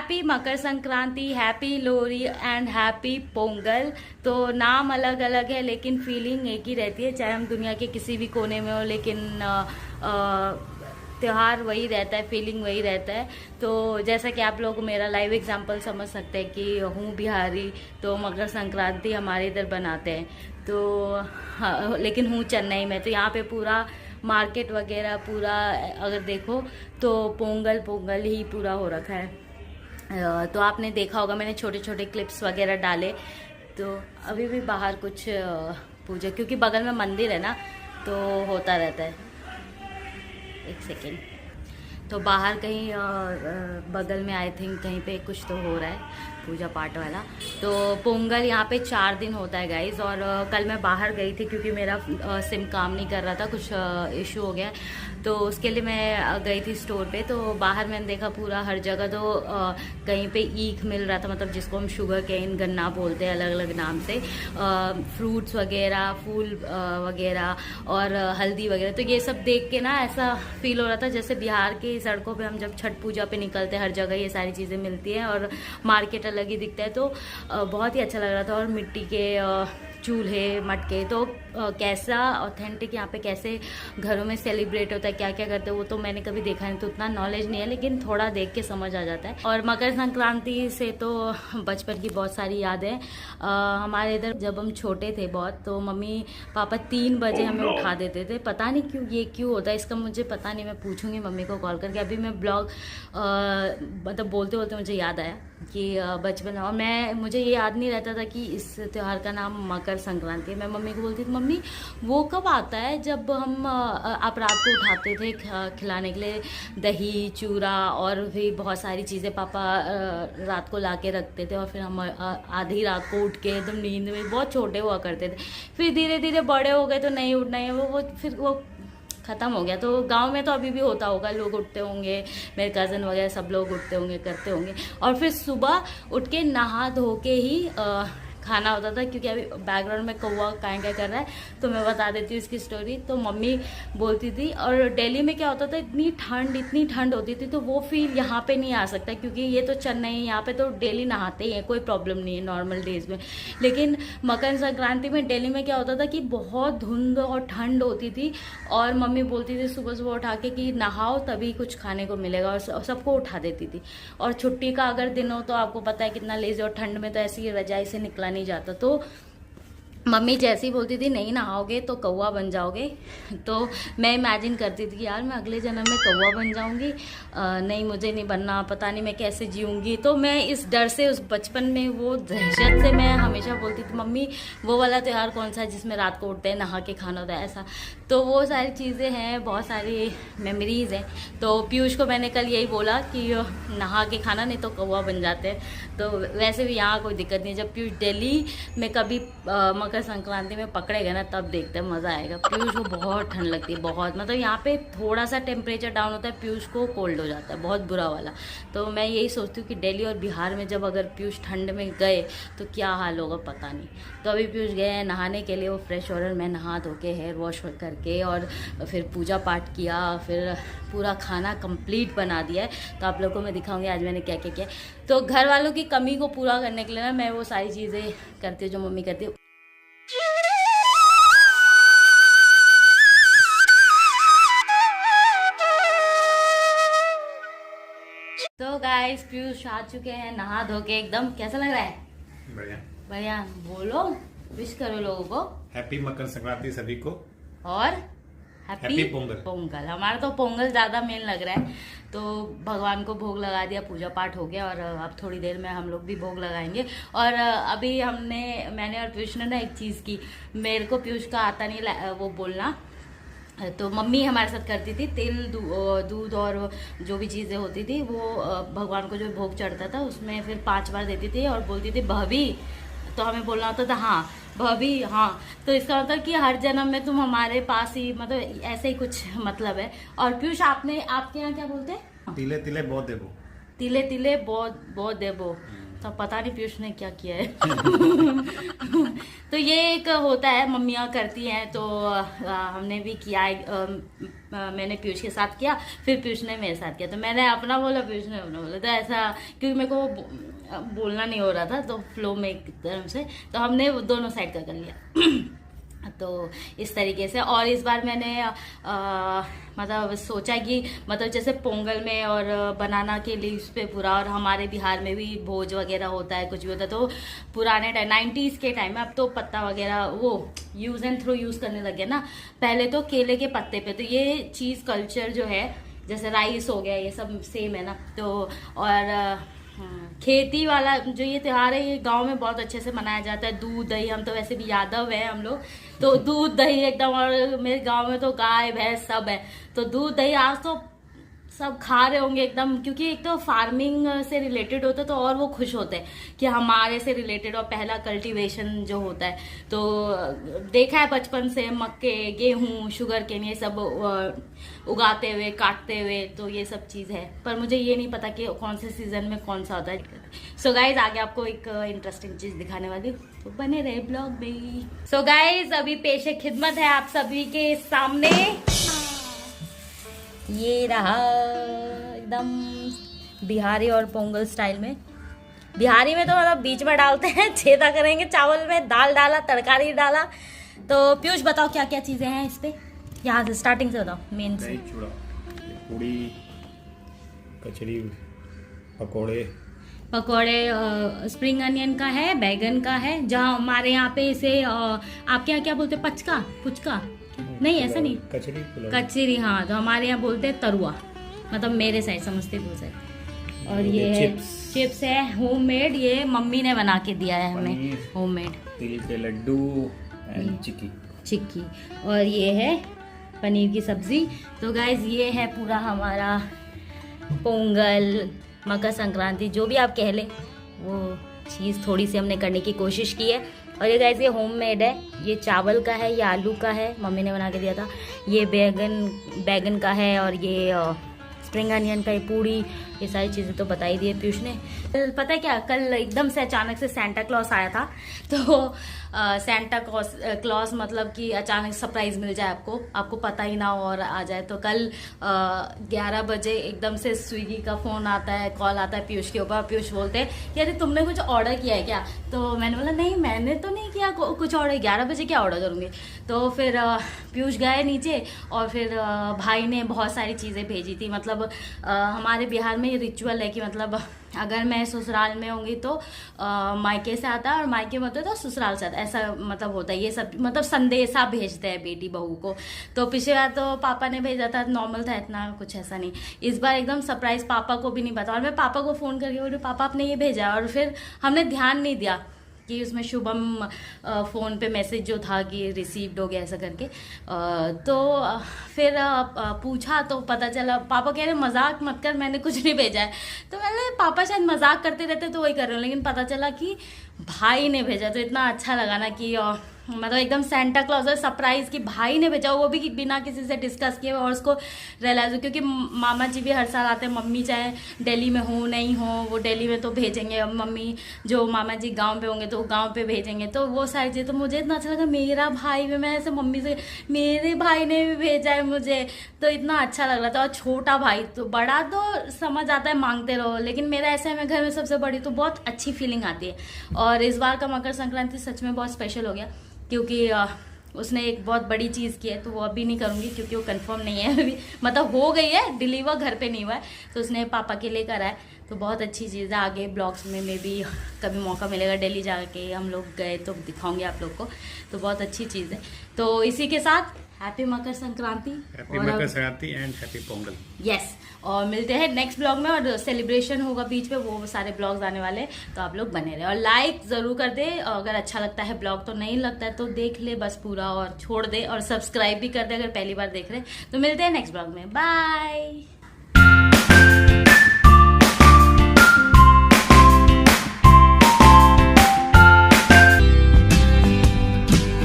Happy Makar Sankranti, happy Lohri and happy Pongal. तो नाम अलग अलग है लेकिन फीलिंग एक ही रहती है, चाहे हम दुनिया के किसी भी कोने में हो, लेकिन त्यौहार वही रहता है, फीलिंग वही रहता है। तो जैसा कि आप लोग मेरा लाइव एग्जांपल समझ सकते हैं कि हूँ बिहारी, तो मकर संक्रांति हमारे इधर बनाते हैं। तो हाँ, लेकिन हूँ चेन्नई में, तो यहाँ पे पूरा मार्केट वगैरह पूरा अगर देखो तो पोंगल पोंगल ही पूरा हो रखा है। तो आपने देखा होगा, मैंने छोटे छोटे क्लिप्स वगैरह डाले। तो अभी भी बाहर कुछ पूजा, क्योंकि बगल में मंदिर है ना, तो होता रहता है। एक सेकेंड, तो बाहर कहीं बगल में आई थिंक कहीं पे कुछ तो हो रहा है पूजा पाठ वाला। तो पोंगल यहाँ पे 4 दिन होता है गाइज। और कल मैं बाहर गई थी क्योंकि मेरा सिम काम नहीं कर रहा था, कुछ इशू हो गया, तो उसके लिए मैं गई थी स्टोर पे। तो बाहर मैंने देखा पूरा हर जगह तो कहीं पे ईख मिल रहा था, मतलब जिसको हम शुगर केन गन्ना बोलते हैं अलग अलग नाम से, फ्रूट्स वगैरह, फूल वगैरह और हल्दी वगैरह। तो ये सब देख के ना ऐसा फील हो रहा था जैसे बिहार की सड़कों पे हम जब छठ पूजा पे निकलते हैं, हर जगह ये सारी चीज़ें मिलती हैं और मार्केट अलग ही दिखता है। तो बहुत ही अच्छा लग रहा था। और मिट्टी के चूल्हे मटके, तो कैसा ऑथेंटिक यहाँ पे कैसे घरों में सेलिब्रेट होता है, क्या क्या करते हैं वो तो मैंने कभी देखा नहीं, तो उतना नॉलेज नहीं है, लेकिन थोड़ा देख के समझ आ जाता है। और मकर संक्रांति से तो बचपन की बहुत सारी यादें हैं। हमारे इधर जब हम छोटे थे बहुत, तो मम्मी पापा 3 बजे हमें उठा देते थे। पता नहीं क्यों, ये क्यों होता है इसका मुझे पता नहीं, मैं पूछूंगी मम्मी को कॉल करके। अभी मैं ब्लॉग मतलब बोलते बोलते मुझे याद आया कि बचपन, और मुझे ये याद नहीं रहता था कि इस त्यौहार का नाम मकर संक्रांति है। मैं मम्मी को बोलती थी, मम्मी वो कब आता है जब हम आप रात को उठाते थे खिलाने के लिए दही चूरा और भी बहुत सारी चीज़ें पापा रात को ला के रखते थे, और फिर हम आधी रात को उठ के एकदम नींद में, बहुत छोटे हुआ करते थे, फिर धीरे धीरे बड़े हो गए तो नहीं उठना है, वो फिर वो ख़त्म हो गया। तो गांव में तो अभी भी होता होगा, लोग उठते होंगे, मेरे कज़न वगैरह सब लोग उठते होंगे, करते होंगे, और फिर सुबह उठ के नहा धो के ही खाना होता था। क्योंकि अभी बैकग्राउंड में कौवा काय काय कर रहा है, तो मैं बता देती हूँ इसकी स्टोरी। तो मम्मी बोलती थी, और दिल्ली में क्या होता था, इतनी ठंड होती थी, तो वो फील यहाँ पे नहीं आ सकता, क्योंकि ये तो चेन्नई, यहाँ पे तो डेली नहाते ही हैं, कोई प्रॉब्लम नहीं है नॉर्मल डेज में। लेकिन मकर संक्रांति में दिल्ली में क्या होता था कि बहुत धुंध और ठंड होती थी, और मम्मी बोलती थी सुबह सुबह उठा के कि नहाओ तभी कुछ खाने को मिलेगा, और सबको उठा देती थी। और छुट्टी का अगर दिन हो तो आपको पता है कितना लेजी, और ठंड में तो ऐसी रजाई से निकला नहीं जाता। तो मम्मी जैसी बोलती थी नहीं नहाओगे तो कौवा बन जाओगे, तो मैं इमेजिन करती थी कि यार मैं अगले जन्म में कौवा बन जाऊंगी, नहीं मुझे नहीं बनना, पता नहीं मैं कैसे जीऊंगी। तो मैं इस डर से, उस बचपन में वो दहशत से मैं हमेशा बोलती थी, मम्मी वो वाला त्यौहार कौन सा है जिसमें रात को उठते हैं नहा के खाना होता है, ऐसा। तो वो सारी चीज़ें हैं, बहुत सारी मेमोरीज़ हैं। तो पीयूष को मैंने कल यही बोला कि नहा के खाना, नहीं तो कौवा बन जाते हैं। तो वैसे भी यहाँ कोई दिक्कत नहीं, जब पीयूष दिल्ली में कभी मकर संक्रांति में पकड़ेगा ना, तब देखते हैं, मज़ा आएगा। पीयूष को बहुत ठंड लगती है, बहुत, मतलब यहाँ पे थोड़ा सा टेम्परेचर डाउन होता है, पीयूष को कोल्ड हो जाता है, बहुत बुरा वाला। तो मैं यही सोचती हूँ कि दिल्ली और बिहार में जब अगर पीयूष ठंड में गए तो क्या हाल होगा पता नहीं। तो अभी पीयूष गए हैं नहाने के लिए, वो फ्रेश हो रहे, मैं नहा धो के हेयर वॉश करके और फिर पूजा पाठ किया, फिर पूरा खाना कंप्लीट बना दिया है। तो आप लोगों को मैं दिखाऊंगी आज मैंने क्या क्या किया। तो घर वालों की कमी को पूरा करने के लिए ना मैं वो सारी चीज़ें करती हूँ जो मम्मी करती है। तो गाइस पीयूष आ चुके हैं नहा धो के एकदम। कैसा लग रहा है? बढ़िया बढ़िया। बोलो, विश करो लोगों को। हैप्पी मकर संक्रांति सभी को, और हैप्पी पोंगल। पोंगल। हमारा तो पोंगल ज्यादा मेन लग रहा है। तो भगवान को भोग लगा दिया, पूजा पाठ हो गया, और अब थोड़ी देर में हम लोग भी भोग लगाएंगे। और अभी मैंने और पीयूष ने ना एक चीज की, मेरे को पीयूष का आता नहीं वो बोलना, तो मम्मी हमारे साथ करती थी, तेल दूध और जो भी चीज़ें होती थी वो भगवान को जो भोग चढ़ता था उसमें फिर 5 बार देती थी, और बोलती थी भाभी, तो हमें बोलना होता था हाँ भाभी हाँ। तो इसका मतलब कि हर जन्म में तुम हमारे पास ही, मतलब ऐसे ही कुछ मतलब है। और पीयूष आपके यहाँ क्या बोलते हैं? तिले तिले बहुत देवो, तिले तिले बहुत बहुत देवो। तो पता नहीं पीयूष ने क्या किया है। तो ये एक होता है, मम्मियाँ करती हैं, तो हमने भी किया है। मैंने पीयूष के साथ किया, फिर पीयूष ने मेरे साथ किया, तो मैंने अपना बोला, पीयूष ने अपना बोला, तो ऐसा क्योंकि मेरे को बोलना नहीं हो रहा था, तो फ्लो में एक तरफ से तो हमने दोनों साइड का कर लिया। तो इस तरीके से। और इस बार मैंने मतलब सोचा कि मतलब जैसे पोंगल में और बनाना के लीव्स पे पूरा, और हमारे बिहार में भी भोज वगैरह होता है, कुछ भी होता है, तो पुराने टाइम 90s के टाइम में, अब तो पत्ता वगैरह वो यूज एंड थ्रो यूज करने लगे ना, पहले तो केले के पत्ते पे। तो ये चीज़ कल्चर जो है, जैसे राइस हो गया, ये सब सेम है ना। तो और खेती वाला जो ये त्योहार है, ये गांव में बहुत अच्छे से मनाया जाता है। दूध दही, हम तो वैसे भी यादव है हम लोग, तो दूध दही एकदम, और मेरे गांव में तो गाय भैंस सब है, तो दूध दही आज तो सब खा रहे होंगे एकदम, क्योंकि एक तो फार्मिंग से रिलेटेड होता है, तो और वो खुश होते हैं कि हमारे से रिलेटेड, और पहला कल्टीवेशन जो होता है। तो देखा है बचपन से मक्के, गेहूं, शुगर केन, ये सब उगाते हुए, काटते हुए, तो ये सब चीज़ है। पर मुझे ये नहीं पता कि कौन से सीजन में कौन सा होता है। सो गाइज, आगे आपको एक इंटरेस्टिंग चीज़ दिखाने वाली हूँ, तो बने रहे ब्लॉग में। सो गाइज, अभी पेशे खिदमत है आप सभी के सामने, ये रहा एकदम बिहारी और पोंगल स्टाइल में। बिहारी में तो मतलब बीच में डालते हैं, छेदा करेंगे चावल में, दाल डाला, तरकारी डाला। तो पीयूष बताओ क्या क्या चीजें हैं इस पे, यहाँ से स्टार्टिंग से बताओ। मेन से पूड़ी, कचड़ी, पकोड़े, स्प्रिंग अनियन का है, बैगन का है, जहाँ हमारे यहाँ पे इसे आपके यहाँ क्या बोलते हैं, पचका, पुचका नहीं, ऐसा नहीं, कचरी, हाँ, तो हमारे यहाँ बोलते हैं तरुआ, मतलब मेरे साइड, समस्तीपुर साइड। और ये है चिप्स है होममेड, ये मम्मी ने बना के दिया है हमें, होममेड तिल के लड्डू एंड चिक्की। और ये है पनीर की सब्जी। तो गाइज, ये है पूरा हमारा पोंगल, मकर संक्रांति, जो भी आप कह ले, वो चीज़ थोड़ी सी हमने करने की कोशिश की है। और ये गाइस, ये होममेड है, ये चावल का है, ये आलू का है, मम्मी ने बना के दिया था, ये बैगन का है, और ये स्प्रिंग अनियन का, ये पूड़ी, ये सारी चीज़ें तो बता ही दी है पीयूष ने। पता है क्या, कल एकदम से अचानक से सेंटा क्लॉस आया था, तो सेंटा क्लॉस मतलब कि अचानक सरप्राइज मिल जाए आपको पता ही ना हो और आ जाए। तो कल 11 बजे एकदम से स्विगी का फ़ोन आता है, कॉल आता है पीयूष के ऊपर। पीयूष बोलते हैं कि अरे तुमने कुछ ऑर्डर किया है क्या? तो मैंने बोला नहीं, मैंने तो नहीं किया कुछ ऑर्डर, 11 बजे क्या ऑर्डर करूँगी। तो फिर पीयूष गए नीचे, और फिर भाई ने बहुत सारी चीज़ें भेजी थी। मतलब हमारे बिहार में ये रिचुअल है कि मतलब अगर मैं ससुराल में होंगी तो मायके से आता है, और मायके में होते तो ससुराल से आता, ऐसा मतलब होता है। ये सब मतलब संदेशा भेजते हैं बेटी बहू को। तो पिछली बार तो पापा ने भेजा था, नॉर्मल था, इतना कुछ ऐसा नहीं। इस बार एकदम सरप्राइज, पापा को भी नहीं पता, और मैं पापा को फ़ोन करके बोली पापा आपने ये भेजा, और फिर हमने ध्यान नहीं दिया कि उसमें शुभम फ़ोन पे मैसेज जो था कि रिसीव्ड हो गया ऐसा करके। तो फिर पूछा तो पता चला, पापा कह रहे मजाक मत कर, मैंने कुछ नहीं भेजा है। तो मैंने पापा शायद मजाक करते रहते तो वही कर रहे हो, लेकिन पता चला कि भाई ने भेजा। तो इतना अच्छा लगा ना कि मतलब एकदम सेंटा क्लॉज सरप्राइज कि भाई ने भेजा, वो भी बिना किसी से डिस्कस किए, और उसको रियलाइज हो, क्योंकि मामा जी भी हर साल आते हैं, मम्मी चाहे दिल्ली में हो नहीं हो, वो दिल्ली में तो भेजेंगे, मम्मी जो मामा जी गांव पे होंगे तो गांव पे भेजेंगे, तो वो सारी चीज़। तो मुझे इतना अच्छा लगा, मेरा भाई भी, मैं ऐसे मम्मी से, मेरे भाई ने भी भेजा है मुझे, तो इतना अच्छा लग रहा था। और छोटा भाई तो, बड़ा तो समझ आता है मांगते रहो, लेकिन मेरा ऐसा है, मैं घर में सबसे बड़ी, तो बहुत अच्छी फीलिंग आती है। और इस बार का मकर संक्रांति सच में बहुत स्पेशल हो गया, क्योंकि उसने एक बहुत बड़ी चीज़ की है, तो वो अभी नहीं करूँगी क्योंकि वो कंफर्म नहीं है अभी, मतलब हो गई है, डिलीवर घर पे नहीं हुआ है, तो उसने पापा के लिए करा है। तो बहुत अच्छी चीज़ है। आगे ब्लॉग्स में भी कभी मौका मिलेगा, दिल्ली जाके हम लोग गए तो दिखाऊंगे आप लोग को, तो बहुत अच्छी चीज़ है। तो इसी के साथ happy Makar Sankranti, happy Makar Sankranti and happy Pongal. Yes, और मिलते हैं नेक्स्ट ब्लॉग में, और सेलिब्रेशन होगा बीच में, वो सारे ब्लॉग्स आने वाले हैं, तो आप लोग बने रहे। और लाइक ज़रूर कर दे अगर अच्छा लगता है ब्लॉग, तो नहीं लगता है तो देख ले बस पूरा और छोड़ दे, और सब्सक्राइब भी कर दे अगर पहली बार देख रहे। तो मिलते हैं नेक्स्ट ब्लॉग में, बाय।